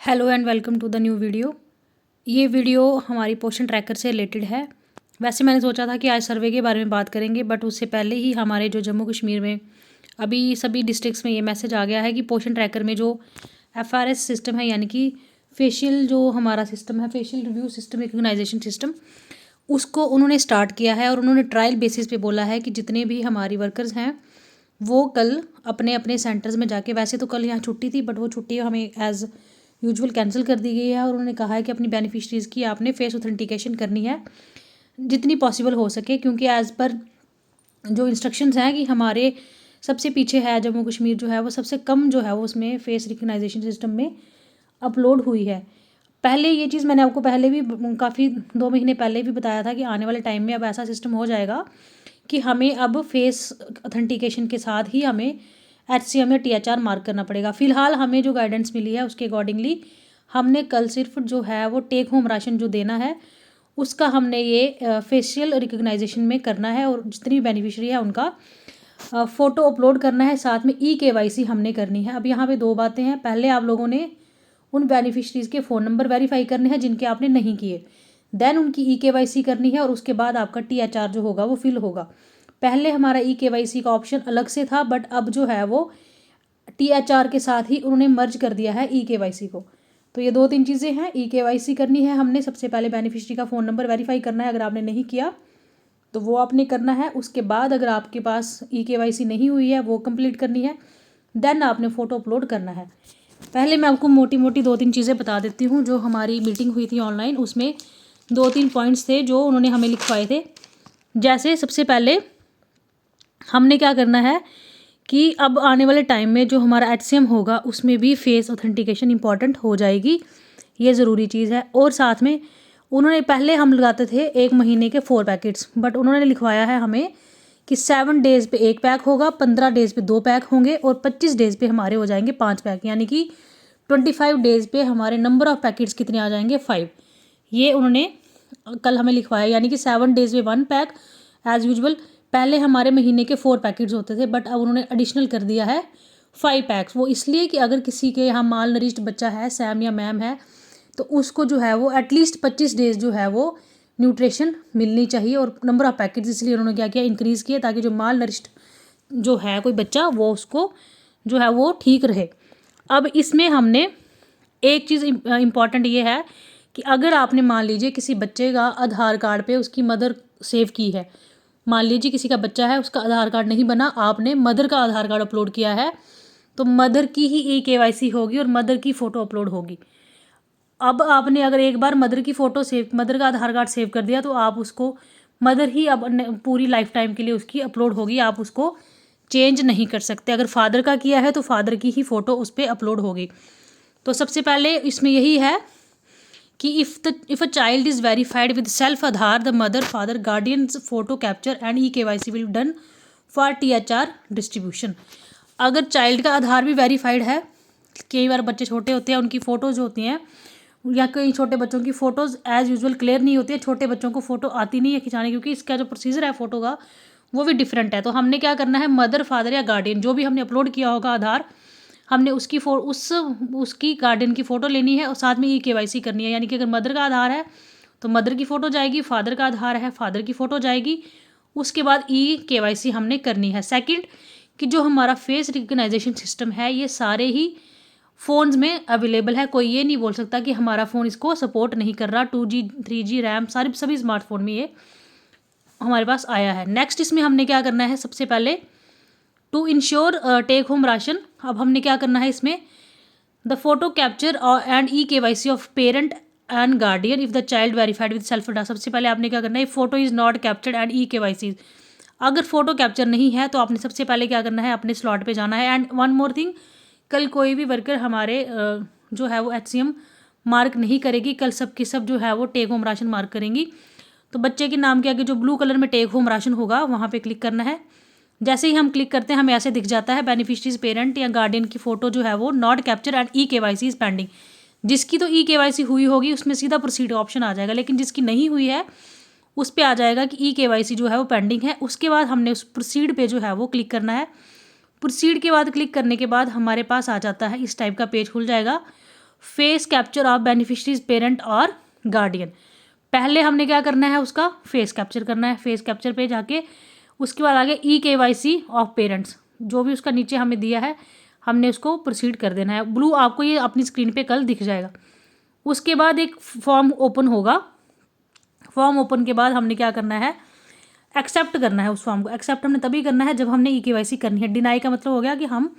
Hello and welcome to the new video. ये video हमारी Poshan tracker से रिलेटेड है। वैसे मैंने सोचा था कि आज सर्वे के बारे में बात करेंगे, बट उससे पहले ही हमारे जो जम्मू कश्मीर में अभी सभी डिस्ट्रिक्ट्स में ये मैसेज आ गया है कि पोषण ट्रैकर में जो FRS सिस्टम है, यानी कि फेशियल जो हमारा सिस्टम है, facial review system recognisation system, उसको उन्होंने स्टार्ट किया है। और उन्होंने ट्रायल बेसिस पे बोला है कि जितने भी हमारी वर्कर्स हैं वो कल अपने अपने सेंटर्स में जाके, वैसे तो कल यहाँ छुट्टी थी बट वो छुट्टी हमें एज़ यूजुअल कैंसिल कर दी गई है। और उन्होंने कहा है कि अपनी बेनिफिशरीज़ की आपने फेस ऑथेंटिकेशन करनी है जितनी पॉसिबल हो सके, क्योंकि एज़ पर जो इंस्ट्रक्शंस हैं कि हमारे सबसे पीछे है जम्मू कश्मीर जो है वो सबसे कम जो है वो उसमें फेस रिकग्नाइजेशन सिस्टम में अपलोड हुई है। पहले ये चीज़ मैंने आपको पहले भी काफ़ी 2 महीने पहले भी बताया था कि आने वाले टाइम में अब ऐसा सिस्टम हो जाएगा कि हमें अब फेस ऑथेंटिकेशन के साथ ही हमें HCM या THR मार्क करना पड़ेगा। फ़िलहाल हमें जो गाइडेंस मिली है उसके अकॉर्डिंगली हमने कल सिर्फ जो है वो टेक होम राशन जो देना है उसका हमने ये फेशियल रिकग्नाइजेशन में करना है, और जितनी बेनिफिशरी है उनका फ़ोटो अपलोड करना है, साथ में KYC हमने करनी है। अब यहाँ पे 2 बातें हैं। पहले आप लोगों ने उन बेनिफिशरीज़ के फ़ोन नंबर वेरीफाई करने हैं जिनके आपने नहीं किए, देन उनकी KYC करनी है, और उसके बाद आपका THR जो होगा वो फिल होगा। पहले हमारा KYC का ऑप्शन अलग से था, बट अब जो है वो THR के साथ ही उन्होंने मर्ज कर दिया है KYC को। तो ये 2-3 चीज़ें हैं। KYC करनी है हमने, सबसे पहले बेनिफिशरी का फ़ोन नंबर वेरीफाई करना है, अगर आपने नहीं किया तो वो आपने करना है। उसके बाद अगर आपके पास KYC नहीं हुई है वो कंप्लीट करनी है, देन आपने फ़ोटो अपलोड करना है। पहले मैं आपको मोटी मोटी 2-3 चीज़ें बता देती हूँ। जो हमारी मीटिंग हुई थी ऑनलाइन, उसमें 2-3 पॉइंट्स थे जो उन्होंने हमें लिखवाए थे। जैसे सबसे पहले हमने क्या करना है कि अब आने वाले टाइम में जो हमारा HCM होगा उसमें भी फेस ऑथेंटिकेशन इंपॉर्टेंट हो जाएगी, ये ज़रूरी चीज़ है। और साथ में उन्होंने पहले हम लगाते थे 1 महीने के 4 पैकेट्स, बट उन्होंने लिखवाया है हमें कि 7 डेज़ पे 1 पैक होगा, 15 डेज़ पे 2 पैक होंगे, और 25 डेज़ पे हमारे हो जाएंगे 5 पैक, यानी कि 25 डेज़ पे हमारे नंबर ऑफ़ पैकेट्स कितने आ जाएंगे, 5। ये उन्होंने कल हमें लिखवाया, यानी कि 7 डेज़ में 1 पैक एज़ यूजुअल। पहले हमारे महीने के 4 पैकेट्स होते थे, बट अब उन्होंने एडिशनल कर दिया है 5 पैक्स। वो इसलिए कि अगर किसी के यहाँ माल नरिश्ड बच्चा है, सैम या मैम है, तो उसको जो है वो एटलीस्ट 25 डेज़ जो है वो न्यूट्रिशन मिलनी चाहिए। और नंबर ऑफ़ पैकेट्स इसलिए उन्होंने क्या किया, इंक्रीज़ किया, ताकि जो माल नरिश्ड जो है कोई बच्चा वो उसको जो है वो ठीक रहे। अब इसमें हमने एक चीज़ इम्पॉर्टेंट ये है कि अगर आपने मान लीजिए किसी बच्चे का आधार कार्ड पे उसकी मदर सेव की है, मान लीजिए किसी का बच्चा है उसका आधार कार्ड नहीं बना, आपने मदर का आधार कार्ड अपलोड किया है, तो मदर की ही KYC होगी और मदर की फ़ोटो अपलोड होगी। अब आपने अगर एक बार मदर की फ़ोटो सेव, मदर का आधार कार्ड सेव कर दिया, तो आप उसको मदर ही अब पूरी लाइफ टाइम के लिए उसकी अपलोड होगी, आप उसको चेंज नहीं कर सकते। अगर फादर का किया है तो फादर की ही फ़ोटो उस पर अपलोड होगी। तो सबसे पहले इसमें यही है कि if a child is verified with self Aadhaar, the mother father guardians photo capture and KYC will done for THR distribution. अगर चाइल्ड का आधार भी वेरीफाइड है, कई बार बच्चे छोटे होते हैं, उनकी फ़ोटोज़ होती हैं, या कई छोटे बच्चों की फ़ोटोज़ एज़ यूजुअल क्लियर नहीं होती है, छोटे बच्चों को फ़ोटो आती नहीं है खिंचाने, क्योंकि इसका जो प्रोसीजर है फ़ोटो का वो भी डिफरेंट है। तो हमने क्या करना है, मदर फादर या गार्डियन जो भी हमने अपलोड किया होगा आधार, हमने उसकी उसकी गार्डियन की फ़ोटो लेनी है और साथ में KYC करनी है। यानी कि अगर मदर का आधार है तो मदर की फ़ोटो जाएगी, फादर का आधार है फादर की फ़ोटो जाएगी, उसके बाद KYC हमने करनी है। सेकंड, कि जो हमारा फेस रिकग्नाइजेशन सिस्टम है ये सारे ही फ़ोन्स में अवेलेबल है। कोई ये नहीं बोल सकता कि हमारा फ़ोन इसको सपोर्ट नहीं कर रहा। 2G 3G रैम सभी स्मार्टफोन में ये हमारे पास आया है। नेक्स्ट इसमें हमने क्या करना है, सबसे पहले to ensure take home ration. अब हमने क्या करना है इसमें, the photo capture and KYC of parent and guardian if the child verified with self data. सबसे पहले आपने क्या करना है, photo is not captured and KYC। अगर फ़ोटो कैप्चर नहीं है तो आपने सबसे पहले क्या करना है, अपने स्लॉट पे जाना है। एंड वन मोर थिंग, कल कोई भी वर्कर हमारे जो है वो HCM मार्क नहीं करेगी, कल सब की सब जो है वो टेक होम राशन मार्क करेंगी। तो बच्चे के नाम के आगे जो ब्लू कलर में टेक होम राशन होगा वहाँ पे क्लिक करना है। जैसे ही हम क्लिक करते हैं हमें ऐसे दिख जाता है, बेनिफिशरीज पेरेंट या गार्डियन की फ़ोटो जो है वो not capture and KYC is pending. जिसकी तो KYC हुई होगी उसमें सीधा प्रोसीड ऑप्शन आ जाएगा, लेकिन जिसकी नहीं हुई है उस पर आ जाएगा कि KYC जो है वो पेंडिंग है। उसके बाद हमने उस प्रोसीड पे जो है वो क्लिक करना है। प्रोसीड के बाद क्लिक करने के बाद हमारे पास आ जाता है, इस टाइप का पेज खुल जाएगा। Face capture of beneficiaries parent और गार्डियन। पहले हमने क्या करना है, उसका फेस कैप्चर करना है। फेस कैप्चर पे जाके उसके बाद आगे EKYC ऑफ पेरेंट्स, जो भी उसका नीचे हमें दिया है हमने उसको प्रोसीड कर देना है। ब्लू आपको ये अपनी स्क्रीन पे कल दिख जाएगा। उसके बाद एक फॉर्म ओपन होगा। फॉर्म ओपन के बाद हमने क्या करना है, एक्सेप्ट करना है उस फॉर्म को। एक्सेप्ट हमने तभी करना है जब हमने EKYC करनी है। डिनाई का मतलब हो गया कि हम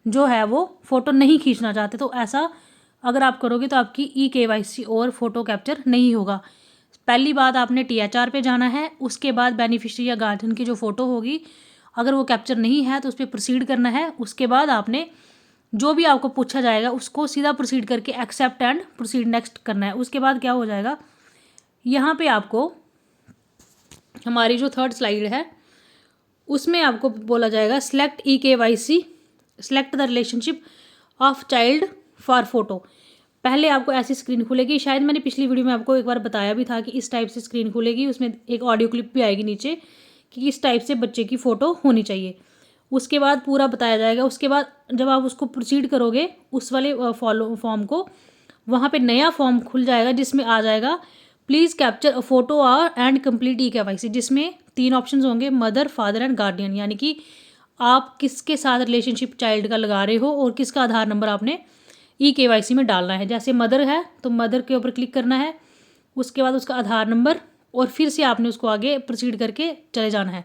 जो है वो फ़ोटो नहीं खींचना चाहते। तो ऐसा अगर आप करोगे तो आपकी EKYC और फ़ोटो कैप्चर नहीं होगा। पहली बात आपने THR पे जाना है। उसके बाद बेनिफिशियरी या गार्जियन की जो फ़ोटो होगी अगर वो कैप्चर नहीं है तो उस पर प्रोसीड करना है। उसके बाद आपने जो भी आपको पूछा जाएगा उसको सीधा प्रोसीड करके एक्सेप्ट एंड प्रोसीड नेक्स्ट करना है। उसके बाद क्या हो जाएगा, यहाँ पे आपको हमारी जो थर्ड स्लाइड है उसमें आपको बोला जाएगा select EKYC, select the relationship of child for photo. पहले आपको ऐसी स्क्रीन खुलेगी। शायद मैंने पिछली वीडियो में आपको एक बार बताया भी था कि इस टाइप से स्क्रीन खुलेगी। उसमें एक ऑडियो क्लिप भी आएगी नीचे कि इस टाइप से बच्चे की फ़ोटो होनी चाहिए। उसके बाद पूरा बताया जाएगा। उसके बाद जब आप उसको प्रोसीड करोगे उस वाले फॉर्म को, वहाँ पे नया फॉर्म खुल जाएगा जिसमें आ जाएगा प्लीज़ कैप्चर अ फोटो और एंड कंप्लीट EKYC, जिसमें 3 ऑप्शंस होंगे, मदर, फादर एंड गार्डियन। यानी कि आप किसके साथ रिलेशनशिप चाइल्ड का लगा रहे हो और किसका आधार नंबर आपने EKYC में डालना है। जैसे मदर है तो मदर के ऊपर क्लिक करना है, उसके बाद उसका आधार नंबर, और फिर से आपने उसको आगे प्रोसीड करके चले जाना है।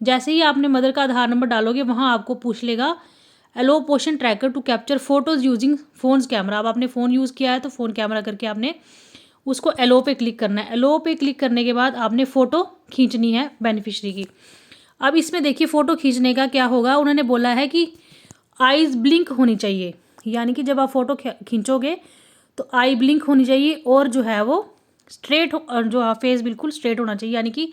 जैसे ही आपने मदर का आधार नंबर डालोगे वहाँ आपको पूछ लेगा allow Poshan tracker to capture photos using phones camera. अब आपने फ़ोन यूज़ किया है तो फ़ोन कैमरा करके आपने उसको एलो पे क्लिक करना है। एलो पे क्लिक करने के बाद आपने फ़ोटो खींचनी है बेनिफिशरी की। अब इसमें देखिए फ़ोटो खींचने का क्या होगा, उन्होंने बोला है कि आइज़ ब्लिंक होनी चाहिए। यानी कि जब आप फ़ोटो खींचोगे तो आई ब्लिंक होनी चाहिए और जो है वो स्ट्रेट जो फेस बिल्कुल स्ट्रेट होना चाहिए। यानी कि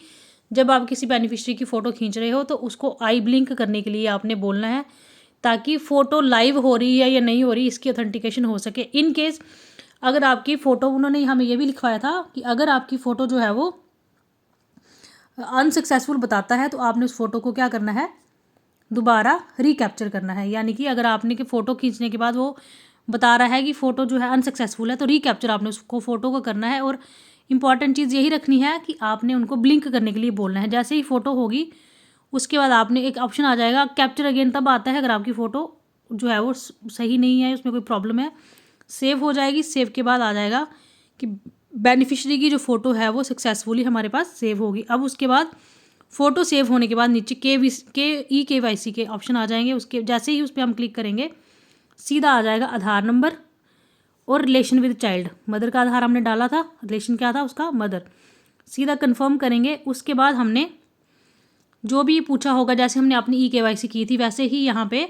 जब आप किसी बेनिफिशरी की फ़ोटो खींच रहे हो तो उसको आई ब्लिंक करने के लिए आपने बोलना है, ताकि फ़ोटो लाइव हो रही है या नहीं हो रही इसकी ऑथेंटिकेशन हो सके। इन केस अगर आपकी फ़ोटो, उन्होंने हमें ये भी लिखवाया था कि अगर आपकी फ़ोटो जो है वो अनसक्सेसफुल बताता है तो आपने उस फ़ोटो को क्या करना है, दोबारा रिकैप्चर करना है। यानी कि अगर आपने कि फ़ोटो खींचने के बाद वो बता रहा है कि फ़ोटो जो है अनसक्सेसफुल है तो रिकैप्चर आपने उसको फ़ोटो को करना है। और इम्पॉर्टेंट चीज़ यही रखनी है कि आपने उनको ब्लिंक करने के लिए बोलना है। जैसे ही फ़ोटो होगी उसके बाद आपने एक ऑप्शन आ जाएगा कैप्चर अगेन, तब आता है अगर आपकी फ़ोटो जो है वो सही नहीं है, उसमें कोई प्रॉब्लम है। सेव हो जाएगी। सेव के बाद आ जाएगा कि बेनिफिशरी की जो फ़ोटो है वो सक्सेसफुली हमारे पास सेव होगी। अब उसके बाद फ़ोटो सेव होने के बाद नीचे EKYC के ऑप्शन आ जाएंगे। उसके जैसे ही उस पर हम क्लिक करेंगे सीधा आ जाएगा आधार नंबर और रिलेशन विद चाइल्ड। मदर का आधार हमने डाला था, रिलेशन क्या था उसका, मदर। सीधा कंफर्म करेंगे। उसके बाद हमने जो भी पूछा होगा, जैसे हमने अपनी EKYC की थी वैसे ही यहाँ पे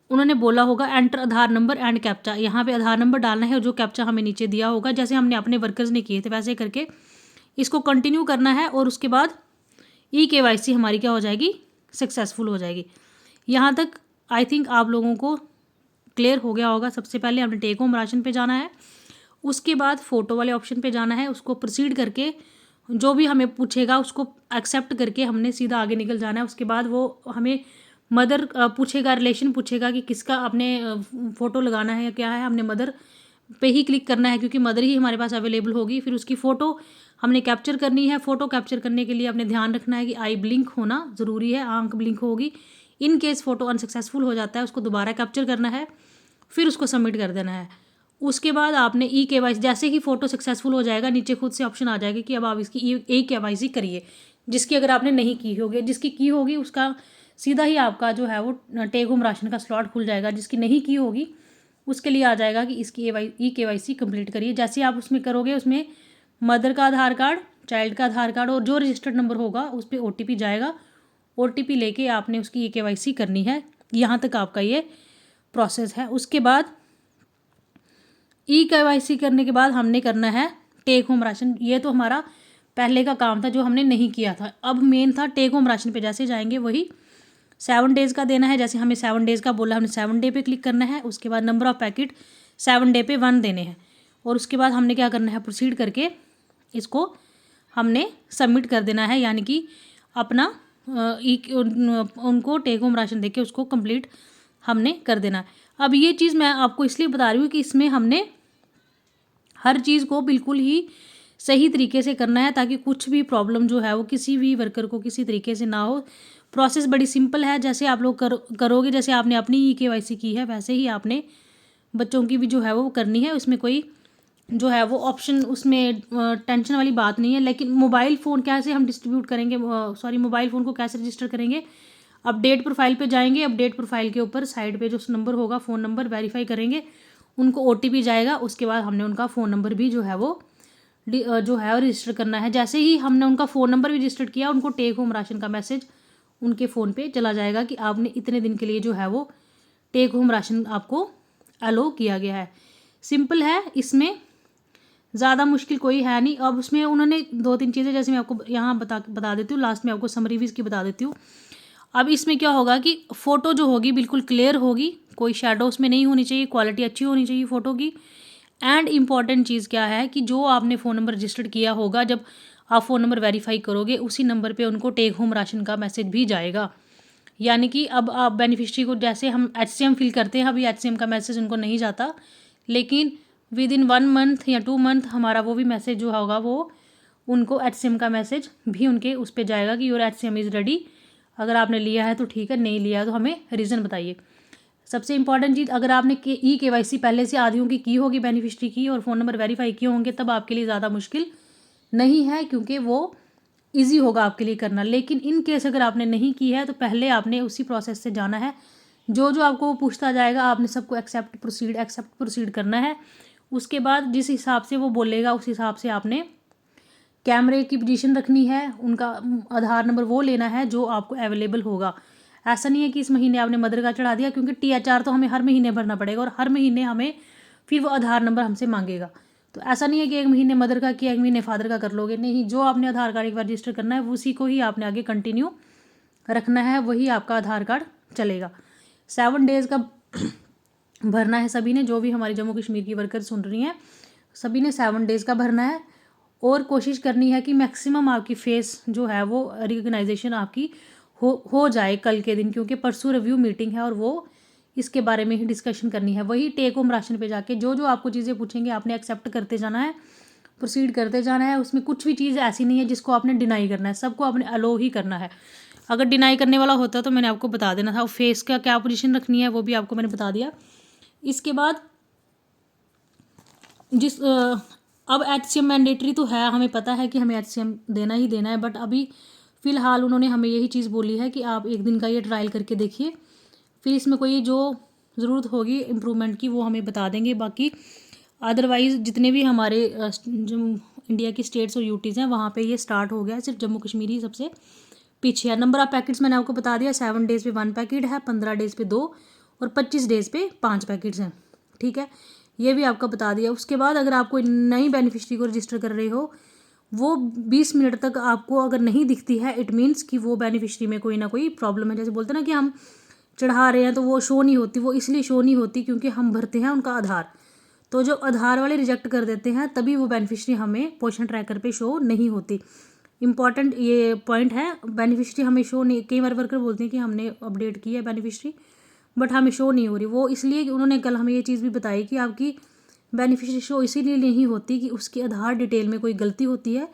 उन्होंने बोला होगा enter Aadhaar number and captcha. यहाँ पे आधार नंबर डालना है और जो कैप्चा हमें नीचे दिया होगा जैसे हमने अपने वर्कर्स ने किए थे वैसे करके इसको कंटिन्यू करना है। और उसके बाद EKYC हमारी क्या हो जाएगी, सक्सेसफुल हो जाएगी। यहाँ तक आई थिंक आप लोगों को क्लियर हो गया होगा। सबसे पहले हमने टेक होम राशन पे जाना है, उसके बाद फ़ोटो वाले ऑप्शन पे जाना है, उसको प्रोसीड करके जो भी हमें पूछेगा उसको एक्सेप्ट करके हमने सीधा आगे निकल जाना है। उसके बाद वो हमें मदर पूछेगा, रिलेशन पूछेगा कि किसका आपने फ़ोटो लगाना है या क्या है, हमने मदर पे ही क्लिक करना है क्योंकि मदर ही हमारे पास अवेलेबल होगी। फिर उसकी फ़ोटो हमने कैप्चर करनी है। फ़ोटो कैप्चर करने के लिए अपने ध्यान रखना है कि आई ब्लिंक होना ज़रूरी है, आंख ब्लिंक होगी। इन केस फ़ोटो अनसक्सेसफुल हो जाता है उसको दोबारा कैप्चर करना है, फिर उसको सबमिट कर देना है। उसके बाद आपने EKYC, जैसे ही फ़ोटो सक्सेसफुल हो जाएगा नीचे खुद से ऑप्शन आ जाएगा कि अब आप इसकी EKYC करिए, जिसकी अगर आपने नहीं की होगी। जिसकी की होगी उसका सीधा ही आपका जो है वो टेक होम राशन का स्लॉट खुल जाएगा। जिसकी नहीं की होगी उसके लिए आ जाएगा कि इसकी EKYC कंप्लीट करिए। जैसे आप उसमें करोगे उसमें मदर का आधार कार्ड, चाइल्ड का आधार कार्ड और जो रजिस्टर्ड नंबर होगा उस पर OTP जाएगा। OTP लेके आपने उसकी EKYC करनी है। यहाँ तक आपका ये प्रोसेस है। उसके बाद EKYC करने के बाद हमने करना है टेक होम राशन। ये तो हमारा पहले का काम था जो हमने नहीं किया था। अब मेन था टेक होम राशन पे जैसे जाएंगे वही 7 डेज़ का देना है। जैसे हमें 7 डेज़ का बोला हमने 7 डे पे क्लिक करना है। उसके बाद नंबर ऑफ़ पैकेट 7 डे पे 1 देने हैं। और उसके बाद हमने क्या करना है, प्रोसीड करके इसको हमने सबमिट कर देना है। यानी कि अपना उनको टेक होम राशन देके उसको कंप्लीट हमने कर देना है। अब ये चीज़ मैं आपको इसलिए बता रही हूँ कि इसमें हमने हर चीज़ को बिल्कुल ही सही तरीके से करना है, ताकि कुछ भी प्रॉब्लम जो है वो किसी भी वर्कर को किसी तरीके से ना हो। प्रोसेस बड़ी सिंपल है, जैसे आप लोग करोगे, जैसे आपने अपनी EKYC की है वैसे ही आपने बच्चों की भी जो है वो करनी है। उसमें कोई जो है वो ऑप्शन, उसमें टेंशन वाली बात नहीं है। लेकिन मोबाइल फ़ोन कैसे हम डिस्ट्रीब्यूट करेंगे, मोबाइल फ़ोन को कैसे रजिस्टर करेंगे, अपडेट प्रोफाइल पे जाएंगे, अपडेट प्रोफाइल के ऊपर साइड पे जो नंबर होगा फ़ोन नंबर वेरीफाई करेंगे, उनको OTP जाएगा, उसके बाद हमने उनका फ़ोन नंबर भी जो है वो रजिस्टर करना है। जैसे ही हमने उनका फ़ोन नंबर भी रजिस्टर किया, उनको टेक होम राशन का मैसेज उनके फ़ोन पे चला जाएगा कि आपने इतने दिन के लिए जो है वो टेक होम राशन आपको अलो किया गया है। सिंपल है, इसमें ज़्यादा मुश्किल कोई है नहीं। अब उसमें उन्होंने 2-3 चीज़ें, जैसे मैं आपको यहाँ बता देती हूँ, लास्ट में आपको समरी भी इसकी बता देती हूँ। अब इसमें क्या होगा कि फ़ोटो जो होगी बिल्कुल क्लियर होगी, कोई शेडो उसमें नहीं होनी चाहिए, क्वालिटी अच्छी होनी चाहिए फ़ोटो की। एंड इम्पॉर्टेंट चीज़ क्या है कि जो आपने फ़ोन नंबर रजिस्टर्ड किया होगा, जब आप फ़ोन नंबर वेरीफाई करोगे, उसी नंबर पे उनको टेक होम राशन का मैसेज भी जाएगा। यानी कि अब आप बेनिफिशरी को, जैसे हम HCM फिल करते हैं, अभी HCM का मैसेज उनको नहीं जाता, लेकिन विद इन 1 मंथ या 2 मंथ हमारा वो भी मैसेज जो होगा वो उनको HCM का मैसेज भी उनके उस पर जाएगा कि योर HCM इज़ रेडी। अगर आपने लिया है तो ठीक है, नहीं लिया है तो हमें रीज़न बताइए। सबसे इंपॉर्टेंट चीज़, अगर आपने EKYC पहले से आदियों की होगी बेनिफिशरी की, और फ़ोन नंबर वेरीफाई किए होंगे, तब आपके लिए ज़्यादा मुश्किल नहीं है, क्योंकि वो ईजी होगा आपके लिए करना। लेकिन इन केस अगर आपने नहीं की है, तो पहले आपने उसी प्रोसेस से जाना है। जो आपको वो पूछता जाएगा, आपने सबको एक्सेप्ट प्रोसीड करना है। उसके बाद जिस हिसाब से वो बोलेगा, उस हिसाब से आपने कैमरे की पोजीशन रखनी है, उनका आधार नंबर वो लेना है जो आपको अवेलेबल होगा। ऐसा नहीं है कि इस महीने आपने मदर का चढ़ा दिया, क्योंकि THR तो हमें हर महीने भरना पड़ेगा, और हर महीने हमें फिर वो आधार नंबर हमसे मांगेगा। तो ऐसा नहीं है कि एक महीने मदर का किया, एक महीने फादर का कर लोगे, नहीं। जो आपने आधार कार्ड एक बार रजिस्टर करना है, उसी को ही आपने आगे कंटिन्यू रखना है, वही आपका आधार कार्ड चलेगा। 7 डेज़ का भरना है सभी ने, जो भी हमारी जम्मू कश्मीर की वर्कर सुन रही हैं, सभी ने 7 डेज़ का भरना है। और कोशिश करनी है कि मैक्सिमम आपकी फ़ेस जो है वो रिकग्नाइजेशन आपकी हो जाए कल के दिन, क्योंकि परसों रिव्यू मीटिंग है और वो इसके बारे में ही डिस्कशन करनी है। वही टेक होम राशन पे जाके जो आपको चीज़ें पूछेंगे, आपने एक्सेप्ट करते जाना है, प्रोसीड करते जाना है। उसमें कुछ भी चीज़ ऐसी नहीं है जिसको आपने डिनाई करना है, सबको आपने अलो ही करना है। अगर डिनाई करने वाला होता तो मैंने आपको बता देना था। फेस का क्या पोजीशन रखनी है वो भी आपको मैंने बता दिया। इसके बाद अब HCM मैंडेटरी तो है, हमें पता है कि हमें HCM देना ही देना है, बट अभी फ़िलहाल उन्होंने हमें यही चीज़ बोली है कि आप 1 दिन का ये ट्रायल करके देखिए, फिर इसमें कोई जो ज़रूरत होगी इम्प्रूवमेंट की वो हमें बता देंगे। बाकी अदरवाइज़ जितने भी हमारे जो इंडिया की स्टेट्स और UTs हैं, वहाँ पे ये स्टार्ट हो गया है। सिर्फ जम्मू कश्मीर ही सबसे पीछे है। नंबर ऑफ़ पैकेट्स मैंने आपको बता दिया, 7 डेज़ पे 1 पैकेट है, 15 डेज़ पे 2 और 25 डेज़ पे 5 पैकेट्स हैं। ठीक है, ये भी आपको बता दिया। उसके बाद अगर आप कोई नई बेनिफिशरी को रजिस्टर कर रहे हो, वो 20 मिनट तक आपको अगर नहीं दिखती है, इट मीन्स कि वो बेनिफिशरी में कोई ना कोई प्रॉब्लम है। जैसे बोलते हैं ना कि हम चढ़ा रहे हैं तो वो शो नहीं होती, वो इसलिए शो नहीं होती क्योंकि हम भरते हैं उनका आधार। तो जब आधार वाले रिजेक्ट कर देते हैं, तभी वो बेनिफिशरी हमें पोषण ट्रैकर पे शो नहीं होती। इंपॉर्टेंट ये पॉइंट है, बेनिफिशरी हमें शो नहीं, कई बार वर्कर बोलते हैं कि हमने अपडेट की है बेनिफिशरी, बट हमें शो नहीं हो रही। वो इसलिए कि उन्होंने कल हमें ये चीज़ भी बताई कि आपकी बेनिफिशरी शो इसीलिए नहीं होती कि उसकी आधार डिटेल में कोई गलती होती है,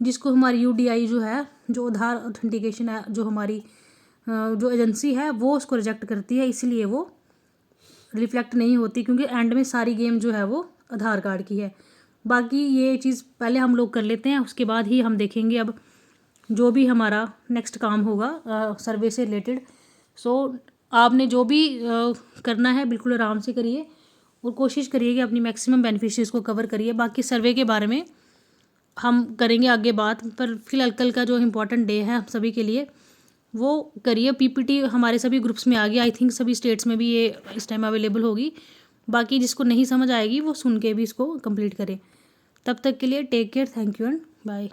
जिसको हमारी UDI जो है, जो आधार ऑथेंटिकेशन है, जो हमारी जो एजेंसी है, वो उसको रिजेक्ट करती है, इसलिए वो रिफ्लेक्ट नहीं होती, क्योंकि एंड में सारी गेम जो है वो आधार कार्ड की है। बाकी ये चीज़ पहले हम लोग कर लेते हैं, उसके बाद ही हम देखेंगे अब जो भी हमारा नेक्स्ट काम होगा सर्वे से रिलेटेड। सो आपने जो भी करना है बिल्कुल आराम से करिए और कोशिश करिए कि अपनी मैक्सिमम बेनिफिशरीज़ को कवर करिए। बाकी सर्वे के बारे में हम करेंगे आगे बात, पर फिलहाल कल का जो इम्पोर्टेंट डे है सभी के लिए, वो करिए। PPT हमारे सभी ग्रुप्स में आ गया, आई थिंक सभी स्टेट्स में भी ये इस टाइम अवेलेबल होगी। बाकी जिसको नहीं समझ आएगी वो सुन के भी इसको कंप्लीट करें। तब तक के लिए take care, thank you and bye.